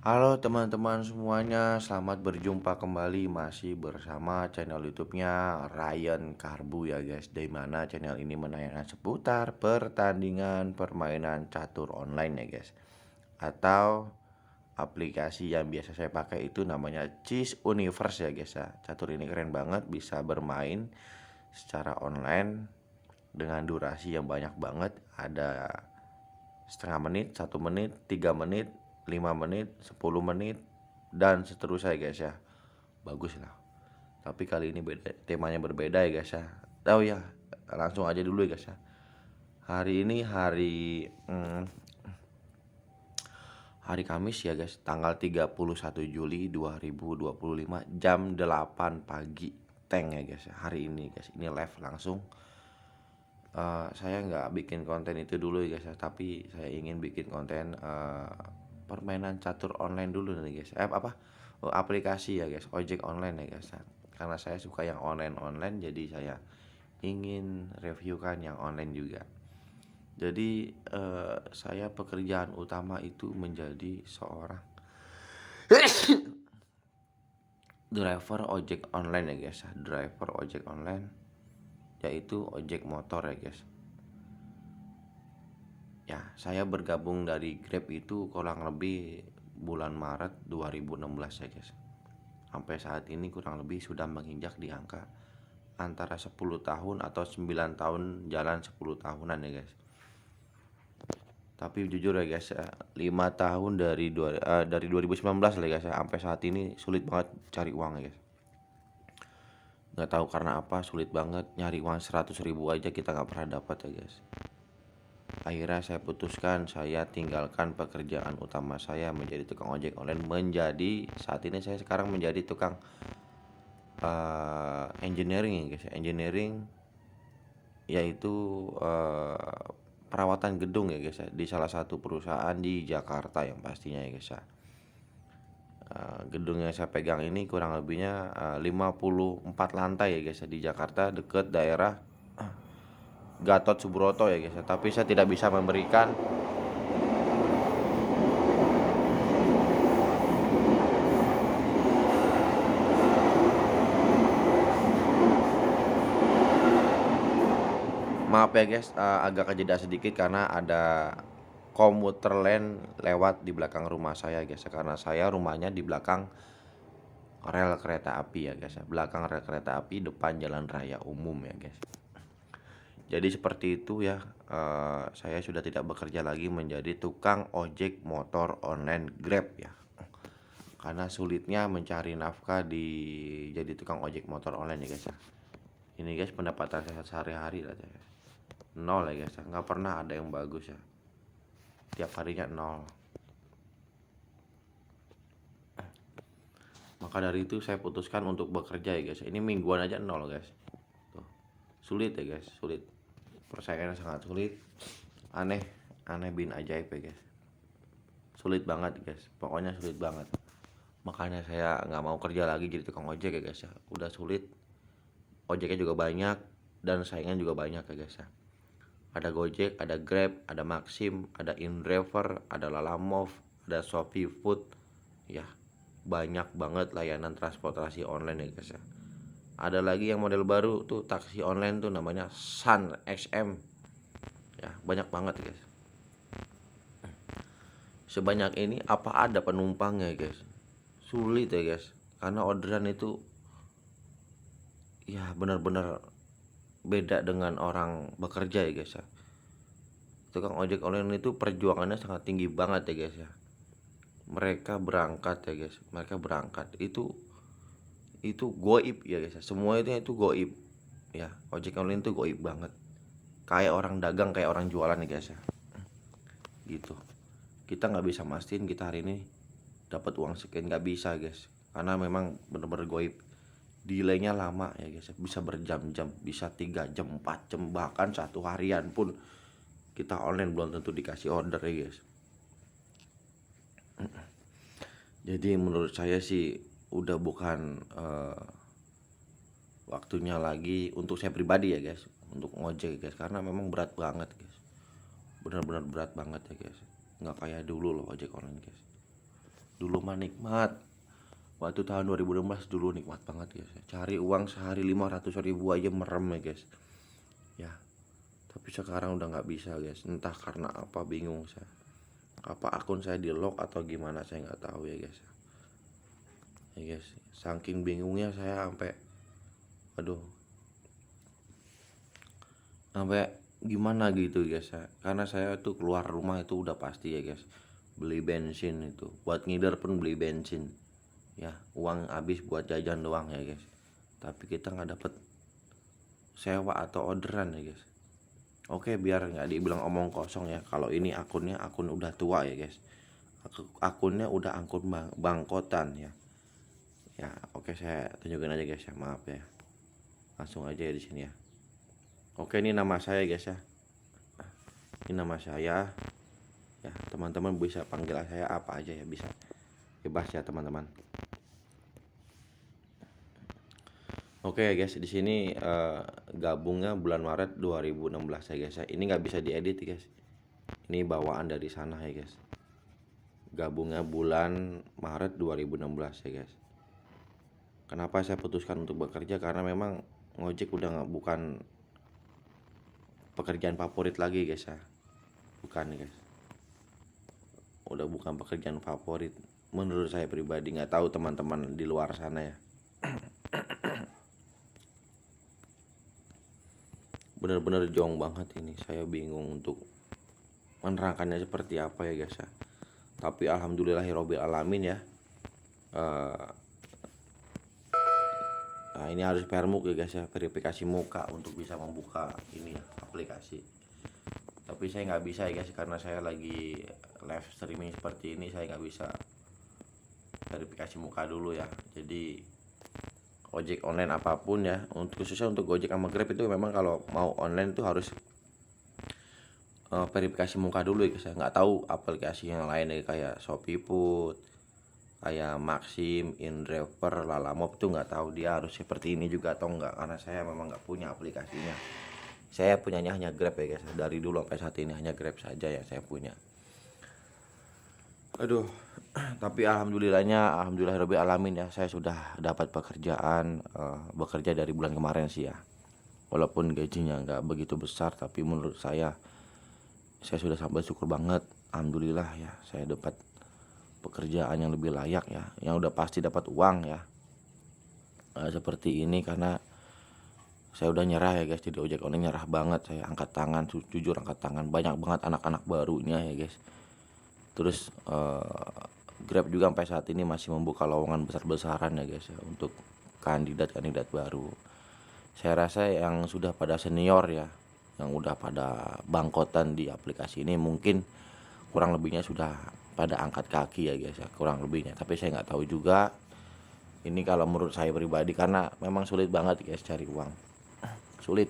Halo teman-teman semuanya, selamat berjumpa kembali masih bersama channel YouTube-nya Ryan Karbu ya guys. Di mana channel ini menayangkan seputar pertandingan permainan catur online ya guys. Atau aplikasi yang biasa saya pakai itu namanya Chess Universe ya guys ya. Catur ini keren banget, bisa bermain secara online dengan durasi yang banyak banget. Ada setengah menit, 1 menit, 3 menit, 5 menit, 10 menit, dan seterusnya ya guys ya. Bagus lah. Tapi kali ini beda, temanya berbeda ya guys ya. Tahu ya, langsung aja dulu ya guys ya. Hari ini hari Kamis ya guys, tanggal 31 Juli 2025 jam 8 pagi Teng ya guys ya. Hari ini guys, ini live langsung. Saya nggak bikin konten itu dulu ya guys ya, tapi saya ingin bikin konten permainan catur online dulu nih guys. Aplikasi ya guys, ojek online ya guys ya. Karena saya suka yang online jadi saya ingin reviewkan yang online juga. Jadi saya pekerjaan utama itu menjadi seorang driver ojek online ya guys ya. Driver ojek online, yaitu ojek motor ya guys. Ya, saya bergabung dari Grab itu kurang lebih bulan Maret 2016 ya guys. Sampai saat ini kurang lebih sudah menginjak di angka antara 10 tahun atau 9 tahun, jalan 10 tahunan ya guys. Tapi jujur ya guys, 5 tahun dari 2019 lah ya guys ya, sampai saat ini sulit banget cari uang ya guys. Nggak tahu karena apa, sulit banget nyari uang 100.000 aja kita nggak pernah dapat ya guys. Akhirnya saya putuskan, saya tinggalkan pekerjaan utama saya menjadi tukang ojek online, menjadi saat ini saya sekarang menjadi tukang engineering ya guys. Engineering yaitu perawatan gedung ya guys ya, di salah satu perusahaan di Jakarta yang pastinya ya guys ya. Gedung yang saya pegang ini kurang lebihnya 54 lantai ya guys ya, di Jakarta deket daerah Gatot Subroto ya guys ya. Tapi saya tidak bisa memberikan maaf ya guys, agak kejeda sedikit karena ada komuter lain lewat di belakang rumah saya guys ya. Karena saya rumahnya di belakang rel kereta api ya guys ya. Belakang rel kereta api, depan jalan raya umum ya guys. Jadi seperti itu ya, saya sudah tidak bekerja lagi menjadi tukang ojek motor online Grab ya. Karena sulitnya mencari nafkah di jadi tukang ojek motor online ya guys ya. Ini guys pendapatan saya sehari-hari lah ya guys. Nol ya guys ya, nggak pernah ada yang bagus ya. Tiap harinya nol. Maka dari itu saya putuskan untuk bekerja ya guys. Ini mingguan aja nol guys. Tuh. Sulit ya guys, sulit. Persaingannya sangat sulit. Aneh, aneh bin ajaib ya guys. Sulit banget guys, pokoknya sulit banget. Makanya saya nggak mau kerja lagi jadi tukang ojek ya guys ya. Udah sulit, ojeknya juga banyak dan saingan juga banyak ya guys ya. Ada Gojek, ada Grab, ada Maxim, ada InDriver, ada Lalamove, ada Shopee Food. Ya, banyak banget layanan transportasi online ya guys ya. Ada lagi yang model baru tuh taksi online tuh namanya Sun XM. Ya, banyak banget guys. Sebanyak ini apa ada penumpangnya guys? Sulit ya guys. Karena orderan itu ya benar-benar beda dengan orang bekerja ya guys ya. Tukang ojek online itu perjuangannya sangat tinggi banget ya guys ya. Mereka berangkat ya guys, mereka berangkat itu goib ya guys ya. Semua itu goib ya. Ojek online itu goib banget, kayak orang dagang, kayak orang jualan ya guys ya. Gitu, kita nggak bisa mastiin kita hari ini dapat uang sekian, nggak bisa guys, karena memang bener-bener goib. Delaynya lama ya guys, bisa berjam-jam, bisa 3 jam, 4 jam, bahkan 1 harian pun kita online belum tentu dikasih order ya guys. Jadi menurut saya sih udah bukan waktunya lagi untuk saya pribadi ya guys, untuk ngojek guys, karena memang berat banget guys, benar-benar berat banget ya guys, nggak kayak dulu loh ojek online guys. Dulu mah nikmat. Waktu tahun 2016 dulu nikmat banget guys. Cari uang sehari 500.000 aja merem ya guys. Ya, tapi sekarang udah nggak bisa guys. Entah karena apa, bingung saya. Apa akun saya di lock atau gimana, saya nggak tahu ya guys. Ya guys, saking bingungnya saya aduh, sampai gimana gitu guys ya. Karena saya tuh keluar rumah itu udah pasti ya guys, beli bensin itu, buat ngider pun beli bensin ya, uang habis buat jajan doang ya guys. Tapi kita nggak dapet sewa atau orderan ya guys. Oke, biar nggak dibilang omong kosong ya, kalau ini akunnya akun udah tua ya guys. Akunnya udah akun bangkotan ya. Ya oke, saya tunjukin aja guys ya, maaf ya. Langsung aja ya di sini ya. Oke, ini nama saya guys ya. Ini nama saya. Ya, teman-teman bisa panggil saya apa aja ya, bisa. Bebas ya teman-teman. Oke ya guys, di sini gabungnya bulan Maret 2016 ya guys ya. Ini nggak bisa diedit ya guys. Ini bawaan dari sana ya guys. Gabungnya bulan Maret 2016 ya guys. Kenapa saya putuskan untuk bekerja? Karena memang ngojek udah bukan pekerjaan favorit lagi guys ya. Bukan ya guys. Udah bukan pekerjaan favorit menurut saya pribadi, nggak tahu teman-teman di luar sana ya. Bener-bener jong banget ini, saya bingung untuk menerangkannya seperti apa ya guys ya. Tapi alhamdulillahirobbil alamin ya. Nah, ini harus vermuk ya guys ya, verifikasi muka untuk bisa membuka ini ya, aplikasi. Tapi saya nggak bisa ya guys, karena saya lagi live streaming seperti ini, saya nggak bisa verifikasi muka dulu ya. Jadi ojek online apapun ya, untuk khususnya untuk Gojek sama Grab itu memang kalau mau online itu harus verifikasi muka dulu ya guys ya. Nggak tahu aplikasi yang lain ya, kayak Shopee Food, kayak Maxim, InDriver, Lalamove tuh nggak tahu dia harus seperti ini juga atau enggak, karena saya memang nggak punya aplikasinya. Saya punyanya hanya Grab ya guys, dari dulu sampai saat ini hanya Grab saja yang saya punya. Aduh, tapi alhamdulillahirabbil alamin ya, saya sudah dapat pekerjaan, bekerja dari bulan kemarin sih ya. Walaupun gajinya nggak begitu besar, tapi menurut saya sudah sampai syukur banget, alhamdulillah ya, saya dapat pekerjaan yang lebih layak ya, yang udah pasti dapat uang ya. Seperti ini karena saya udah nyerah ya guys, jadi ojek online nyerah banget, saya angkat tangan, jujur angkat tangan, banyak banget anak-anak barunya ya guys. Terus Grab juga sampai saat ini masih membuka lowongan besar-besaran ya guys ya, untuk kandidat-kandidat baru. Saya rasa yang sudah pada senior ya, yang udah pada bangkotan di aplikasi ini mungkin kurang lebihnya sudah pada angkat kaki ya guys ya, kurang lebihnya. Tapi saya nggak tahu juga, ini kalau menurut saya pribadi, karena memang sulit banget guys cari uang, sulit.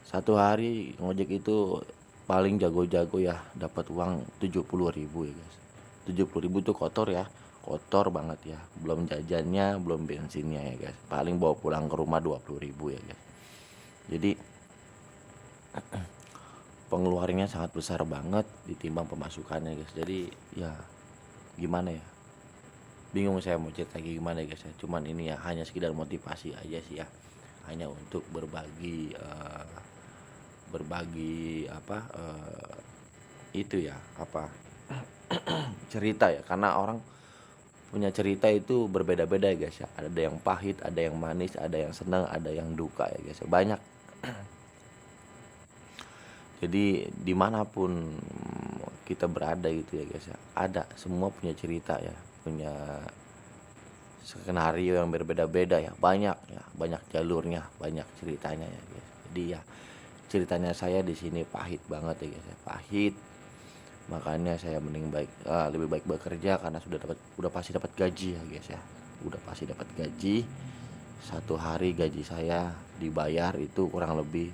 Satu hari ngojek itu paling jago-jago ya dapat uang 70.000 ya guys. 70.000 tuh kotor ya, kotor banget ya, belum jajannya, belum bensinnya ya guys. Paling bawa pulang ke rumah 20.000 ya guys. Jadi pengeluarannya sangat besar banget ditimbang pemasukannya guys. Jadi ya gimana ya, bingung saya mau cerita gimana ya guys ya. Cuman ini ya hanya sekedar motivasi aja sih ya, hanya untuk berbagi apa itu ya, apa cerita ya, karena orang punya cerita itu berbeda-beda ya guys ya. Ada yang pahit, ada yang manis, ada yang senang, ada yang duka ya guys ya, banyak. Jadi dimanapun kita berada gitu ya guys ya, ada, semua punya cerita ya, punya skenario yang berbeda-beda ya, banyak ya, banyak jalurnya, banyak ceritanya ya guys. Jadi ya ceritanya saya di sini pahit banget ya guys ya, pahit. Makanya saya lebih baik bekerja, karena udah pasti dapat gaji ya guys ya, udah pasti dapat gaji. Satu hari gaji saya dibayar itu kurang lebih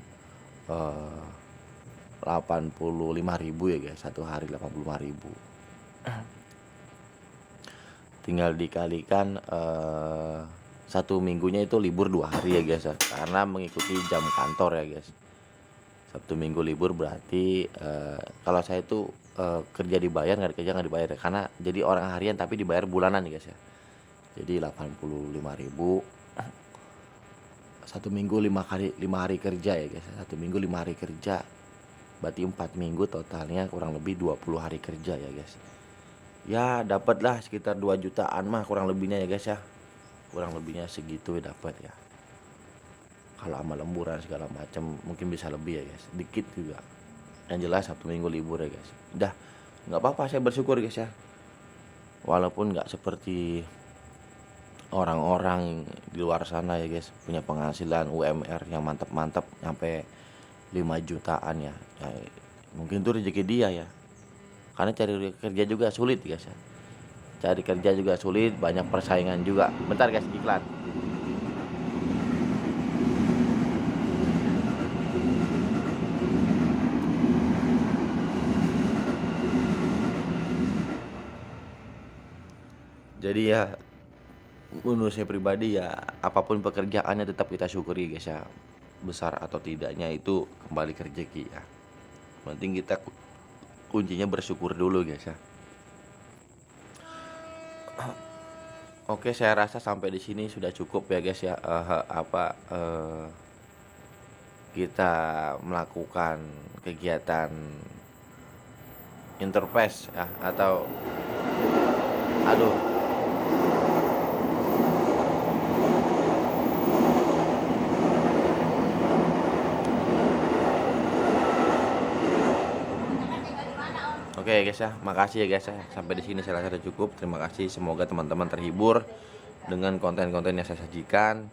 85.000 ya guys, satu hari 85.000. Tinggal dikalikan satu minggunya itu libur 2 hari ya guys ya, karena mengikuti jam kantor ya guys. Sabtu Minggu libur berarti kalau saya itu kerja dibayar, nggak kerja nggak dibayar, karena jadi orang harian tapi dibayar bulanan nih guys ya. Jadi 85.000 satu minggu 5 hari kerja ya guys. Satu minggu 5 hari kerja, berarti 4 minggu totalnya kurang lebih 20 hari kerja ya guys. Ya dapatlah sekitar 2 jutaan mah kurang lebihnya ya guys ya. Kurang lebihnya segitu ya dapat ya. Kalau sama lemburan segala macam mungkin bisa lebih ya guys, dikit juga. Yang jelas Sabtu Minggu libur ya guys. Udah, nggak apa-apa, saya bersyukur guys ya. Walaupun nggak seperti orang-orang di luar sana ya guys, punya penghasilan UMR yang mantap-mantap nyampe 5 jutaan ya. Ya mungkin itu rezeki dia ya. Karena cari kerja juga sulit guys ya. Cari kerja juga sulit, banyak persaingan juga. Bentar guys, iklan. Jadi ya menurut saya pribadi ya, apapun pekerjaannya tetap kita syukuri guys ya. Besar atau tidaknya itu kembali ke rezeki ya. Penting kita kuncinya bersyukur dulu guys ya. Oke, saya rasa sampai di sini sudah cukup ya guys ya. Kita melakukan kegiatan interface ya, atau aduh. Oke guys ya, makasih ya guys ya. Sampai di sini saya rasa sudah cukup. Terima kasih. Semoga teman-teman terhibur dengan konten-konten yang saya sajikan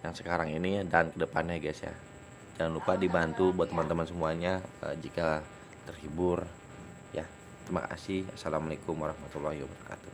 yang sekarang ini dan kedepannya guys ya. Jangan lupa dibantu buat teman-teman semuanya jika terhibur ya. Terima kasih. Assalamualaikum warahmatullahi wabarakatuh.